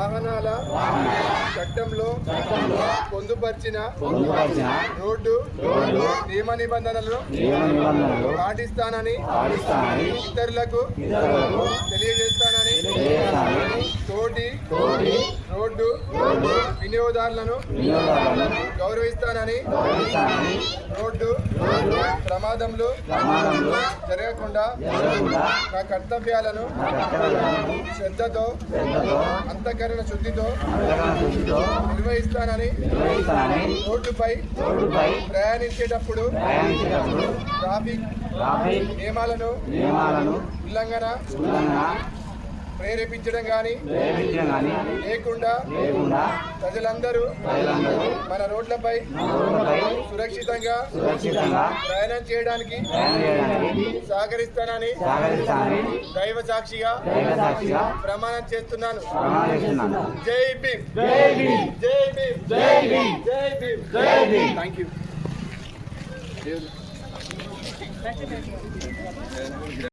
వాహనాల చట్టంలో పొందుపరిచిన రోడ్డు నియమ నిబంధనలను పాటిస్తానని ఇతరులకు తెలియజేస్తానని తోటి రోడ్డు వినియోగదారులను గౌరవిస్తానని రోడ్డు ప్రమాదంలో జరగకుండా నా కర్తవ్యాలను శ్రద్ధతో అంతఃకరణ శుద్ధితో నిర్వహిస్తానని రోడ్డుపై ప్రయాణించేటప్పుడు ట్రాఫిక్ నియమాలను ఉల్లంఘన ప్రేరేపించడం కానీ లేకుండా ప్రజలందరూ మన రోడ్లపై సురక్షితంగా ప్రయాణం చేయడానికి సహకరిస్తానని దైవ సాక్షిగా ప్రమాణం చేస్తున్నాను. జై భీమ్, జై భీమ్, జై భీమ్, జై భీమ్, జై భీమ్, జై భీమ్. Thank you.